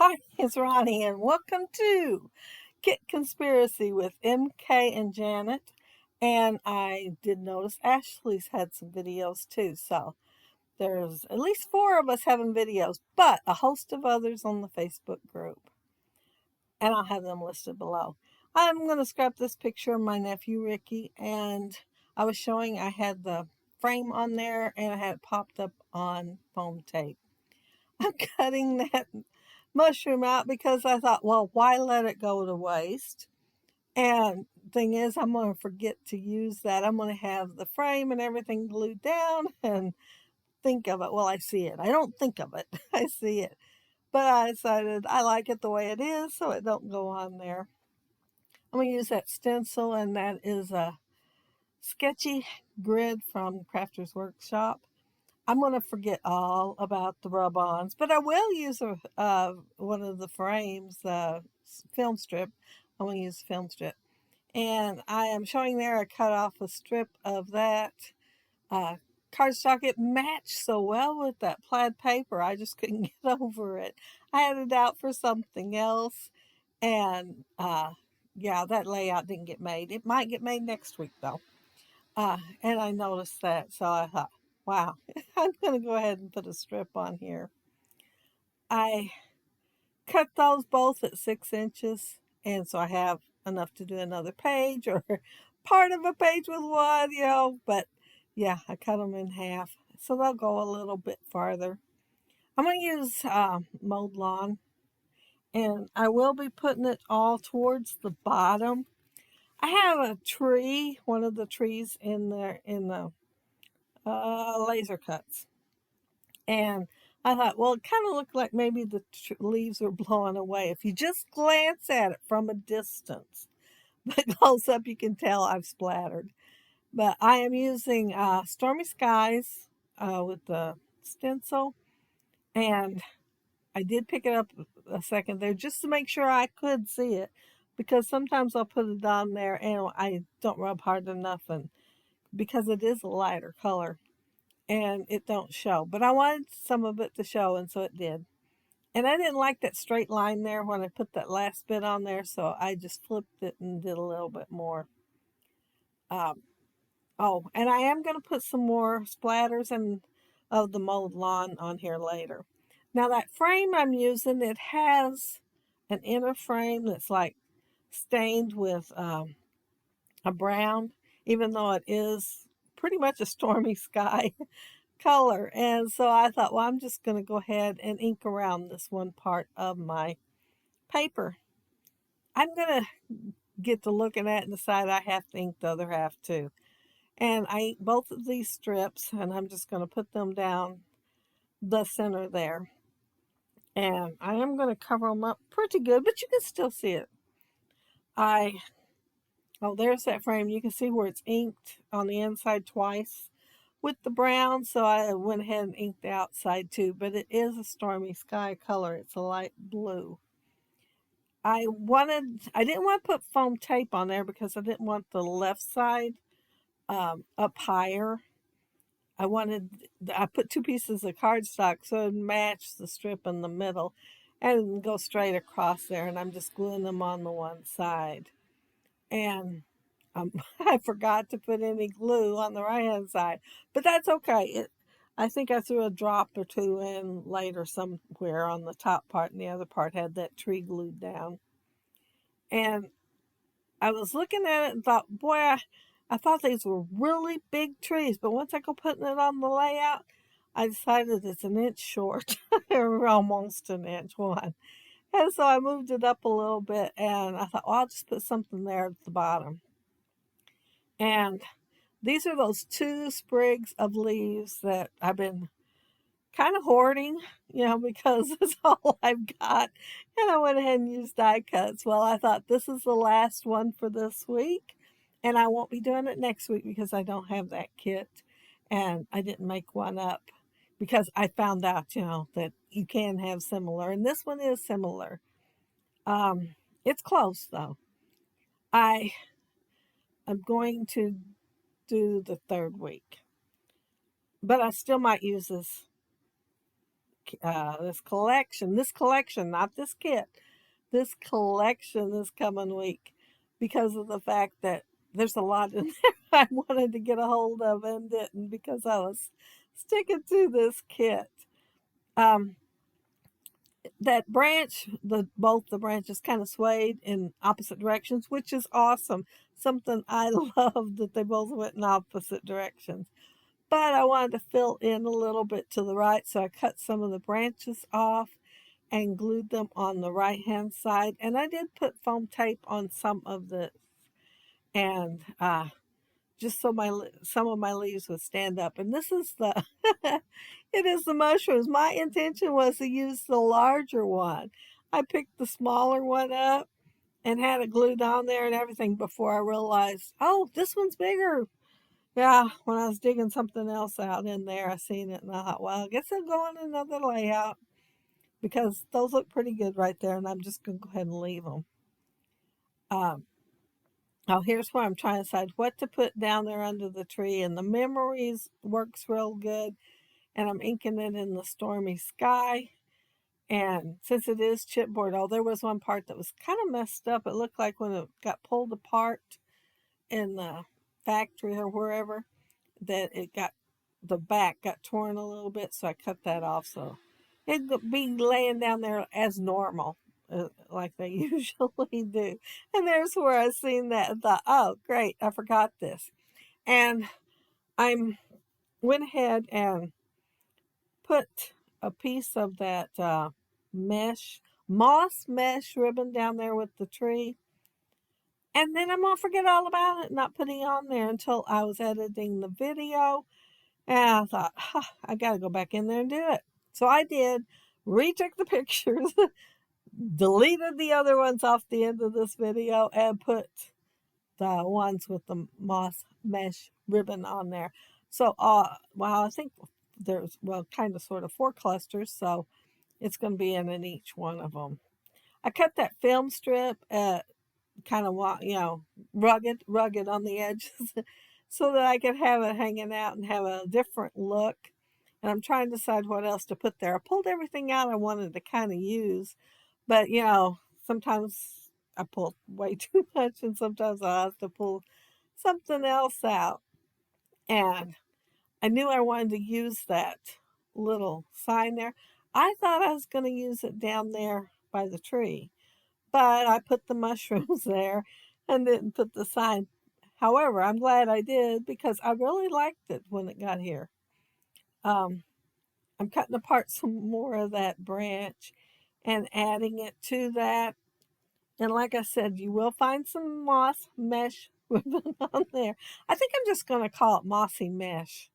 Hi, it's Ronnie, and welcome to Kit Conspiracy with MK and Janet. And I did notice Ashley's had some videos too, so there's at least four of us having videos, but a host of others on the Facebook group. And I'll have them listed below. I'm going to scrap this picture of my nephew Ricky, and I was showing I had the frame on there and I had it popped up on foam tape. I'm cutting that mushroom out because I thought, well, why let it go to waste? And thing is, I'm going to forget to use that. I'm going to have the frame and everything glued down and think of it. Well, I see it. I don't think of it. I see it. But I decided I like it the way it is, so it don't go on there. I'm going to use that stencil, and that is a sketchy grid from Crafter's Workshop. I'm going to forget all about the rub-ons, but I will use one of the frames, film strip. I'm going to use film strip. And I am showing there I cut off a strip of that uh, cardstock. It matched so well with that plaid paper. I just couldn't get over it. I had it out for something else. And yeah, that layout didn't get made. It might get made next week, though. And I noticed that, so I thought, wow, I'm going to go ahead and put a strip on here. I cut those both at 6 inches, and so I have enough to do another page or part of a page with one. But yeah, I cut them in half, so they'll go a little bit farther. I'm going to use mowed lawn, and I will be putting it all towards the bottom. I have a tree, one of the trees in there in the laser cuts. And I thought, well, it kind of looked like maybe the leaves were blowing away. If you just glance at it from a distance, but close up, you can tell I've splattered. But I am using Stormy Skies with the stencil. And I did pick it up a second there just to make sure I could see it. Because sometimes I'll put it on there and I don't rub hard enough, and because it is a lighter color and it don't show. But I wanted some of it to show, and so it did. And I didn't like that straight line there when I put that last bit on there, so I just flipped it and did a little bit more. Oh, and I am going to put some more splatters and of the mowed lawn on here later. Now that frame I'm using, it has an inner frame that's like stained with a brown, even though it is pretty much a stormy sky color. And so I thought, well, I'm just going to go ahead and ink around this one part of my paper. I'm going to get to looking at it and decide I have to ink the other half too. And I inked both of these strips, and I'm just going to put them down the center there. And I am going to cover them up pretty good, but you can still see it. Oh, there's that frame. You can see where it's inked on the inside twice with the brown, so I went ahead and inked the outside too, but it is a stormy sky color. It's a light blue. I didn't want to put foam tape on there because I didn't want the left side up higher. I put two pieces of cardstock so it matched the strip in the middle and go straight across there, and I'm just gluing them on the one side. And I forgot to put any glue on the right hand side, but that's okay. I think I threw a drop or two in later somewhere on the top part, and the other part had that tree glued down. And I was looking at it and thought, boy, I thought these were really big trees, but once I go putting it on the layout, I decided it's an inch short, or almost an inch one. And so I moved it up a little bit, and I thought, well, I'll just put something there at the bottom. And these are those two sprigs of leaves that I've been kind of hoarding, because it's all I've got. And I went ahead and used die cuts. Well, I thought this is the last one for this week, and I won't be doing it next week because I don't have that kit, and I didn't make one up because I found out, that you can have similar, and this one is similar. It's close though. I am going to do the third week, but I still might use this this collection, not this kit, this collection this coming week, because of the fact that there's a lot in there I wanted to get a hold of and didn't because I was sticking to this kit. Um, that branch, both the branches kind of swayed in opposite directions, which is awesome. Something I love that they both went in opposite directions. But I wanted to fill in a little bit to the right, so I cut some of the branches off and glued them on the right hand side. And I did put foam tape on some of the, and just so some of my leaves would stand up. And this is the it is the mushrooms. My intention was to use the larger one. I picked the smaller one up and had it glued on there and everything before I realized, oh, this one's bigger. Yeah, when I was digging something else out in there, I seen it and I thought, well, I guess I'll go on another layout because those look pretty good right there, and I'm just going to go ahead and leave them. Oh, here's where I'm trying to decide what to put down there under the tree, and the memories works real good, and I'm inking it in the stormy sky. And since it is chipboard, oh, there was one part that was kind of messed up. It looked like when it got pulled apart in the factory or wherever, that it got, the back got torn a little bit, so I cut that off. So it'd be laying down there as normal, like they usually do. And there's where I seen that and thought, oh, great, I forgot this. And I went ahead and put a piece of that moss mesh ribbon down there with the tree. And then I'm going to forget all about it, not putting it on there until I was editing the video. And I thought, huh, I got to go back in there and do it. So I did, retook the pictures, deleted the other ones off the end of this video, and put the ones with the moss mesh ribbon on there. So, well, I think there's, well, kind of sort of 4 clusters, so it's going to be in each one of them. I cut that film strip at kind of, rugged on the edges so that I could have it hanging out and have a different look. And I'm trying to decide what else to put there. I pulled everything out I wanted to kind of use, but sometimes I pull way too much and sometimes I have to pull something else out. And I knew I wanted to use that little sign there. I thought I was going to use it down there by the tree, but I put the mushrooms there and didn't put the sign. However, I'm glad I did because I really liked it when it got here. I'm cutting apart some more of that branch and adding it to that. And like I said, you will find some moss mesh ribbon on there. I think I'm just going to call it mossy mesh.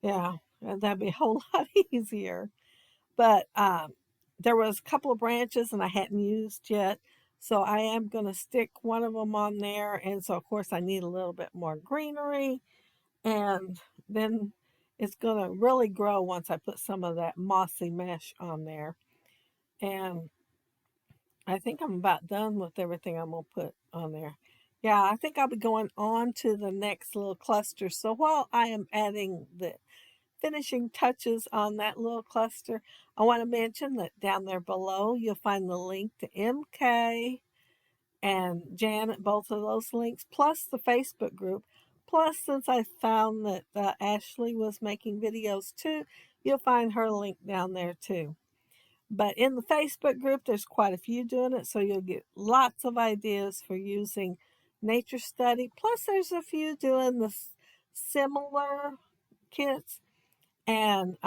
Yeah, that'd be a whole lot easier. But there was a couple of branches and I hadn't used yet. So I am going to stick one of them on there. And so, of course, I need a little bit more greenery. And then it's going to really grow once I put some of that mossy mesh on there. And I think I'm about done with everything I'm going to put on there. Yeah, I think I'll be going on to the next little cluster. So while I am adding the finishing touches on that little cluster, I want to mention that down there below you'll find the link to MK and Janet, both of those links, plus the Facebook group. Plus, since I found that Ashley was making videos too, you'll find her link down there too. But in the Facebook group, there's quite a few doing it, so you'll get lots of ideas for using nature study. Plus, there's a few doing the similar kits, and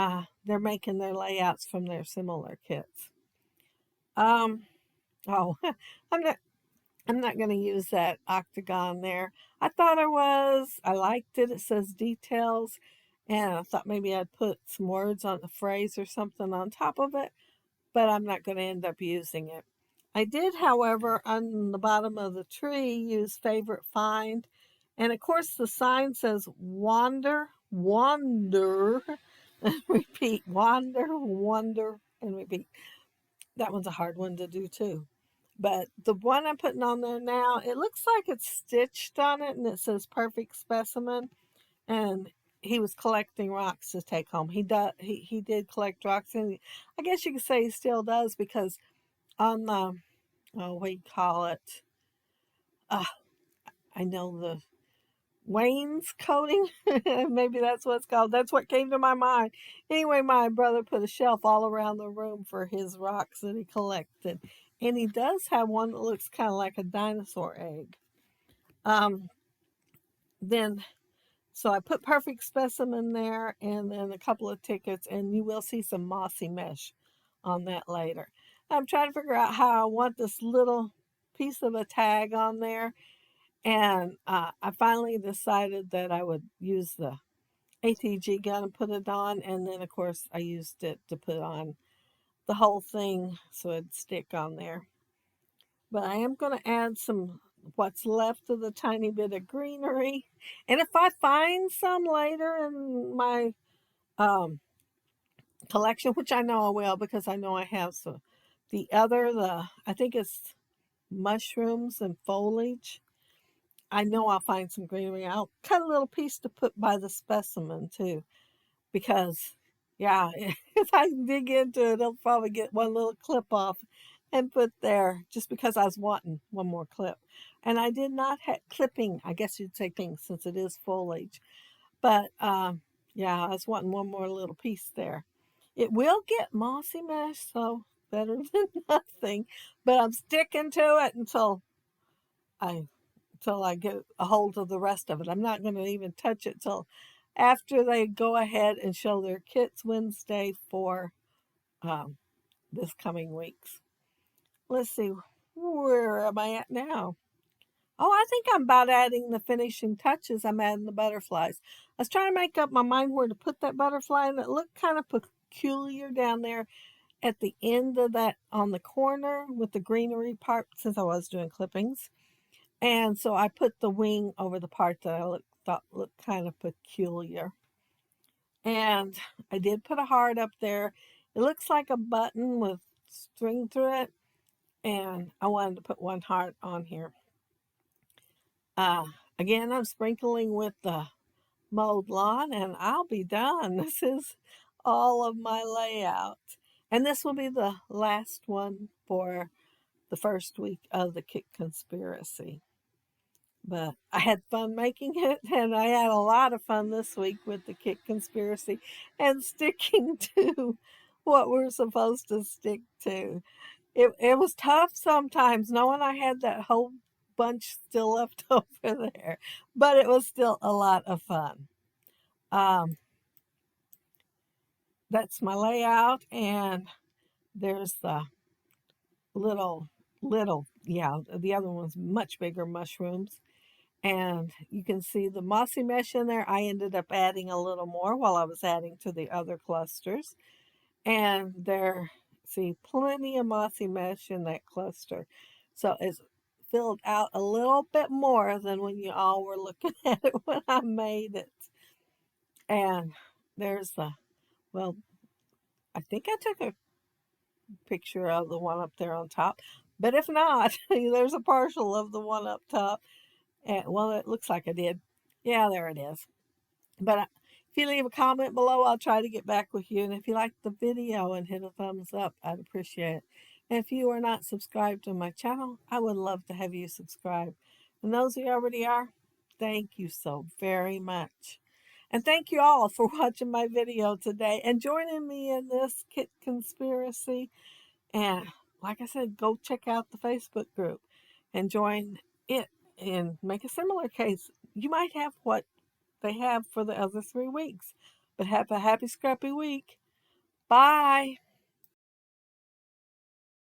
they're making their layouts from their similar kits. Oh, I'm not going to use that octagon there. I thought I was. I liked it. It says details, and I thought maybe I'd put some words on the phrase or something on top of it, but I'm not going to end up using it. I did, however, on the bottom of the tree, use favorite find. And of course, the sign says wander, wander, and repeat, wander, wonder, and repeat. That one's a hard one to do too. But the one I'm putting on there now, it looks like it's stitched on it and it says perfect specimen. And he was collecting rocks to take home. He did collect rocks, and I guess you could say he still does, because on the, oh, what do you call it? Uh, I know the wainscoting. Maybe that's what it's called. That's what came to my mind. Anyway, my brother put a shelf all around the room for his rocks that he collected. And he does have one that looks kind of like a dinosaur egg. Um, then, so I put Perfect Specimen there, and then a couple of tickets, and you will see some mossy mesh on that later. I'm trying to figure out how I want this little piece of a tag on there. And I finally decided that I would use the ATG gun and put it on. And then, of course, I used it to put on the whole thing so it'd stick on there. But I am going to add some what's left of the tiny bit of greenery. And if I find some later in my um, collection, which I know I will, because I know I have some, I think it's mushrooms and foliage. I know I'll find some greenery. I'll cut a little piece to put by the specimen too, because yeah, if I dig into it, I'll probably get one little clip off and put there, just because I was wanting one more clip. And I did not have clipping, I guess you'd say clipping, since it is foliage. But yeah, I was wanting one more little piece there. It will get mossy mesh, so better than nothing. But I'm sticking to it I until I get a hold of the rest of it. I'm not going to even touch it till after they go ahead and show their kits Wednesday for um, this coming weeks. Let's see, where am I at now? Oh, I think I'm about adding the finishing touches. I'm adding the butterflies. I was trying to make up my mind where to put that butterfly, and it looked kind of peculiar down there at the end of that, on the corner with the greenery part, since I was doing clippings. And so I put the wing over the part that I thought looked kind of peculiar. And I did put a heart up there. It looks like a button with string through it. And I wanted to put one heart on here. Uh, Again, I'm sprinkling with the mowed lawn, and I'll be done. This is all of my layout. And this will be the last one for the first week of the Kit Conspiracy. But I had fun making it, and I had a lot of fun this week with the Kit Conspiracy and sticking to what we're supposed to stick to. It was tough sometimes, knowing I had that whole bunch still left over there, but it was still a lot of fun. Um, that's my layout, and there's the little, yeah, the other one's much bigger mushrooms. And you can see the mossy mesh in there. I ended up adding a little more while I was adding to the other clusters. And there, see, plenty of mossy mesh in that cluster. So it's filled out a little bit more than when you all were looking at it when I made it. And there's the, well, I think I took a picture of the one up there on top. But if not, there's a partial of the one up top. And, well, it looks like I did. Yeah, there it is. But if you leave a comment below, I'll try to get back with you. And if you like the video and hit a thumbs up, I'd appreciate it. And if you are not subscribed to my channel, I would love to have you subscribe. And those who already are, thank you so very much. And thank you all for watching my video today and joining me in this Kit Conspiracy. And like I said, go check out the Facebook group and join it and make a similar case. You might have what they have for the other 3 weeks. But have a happy, scrappy week. Bye.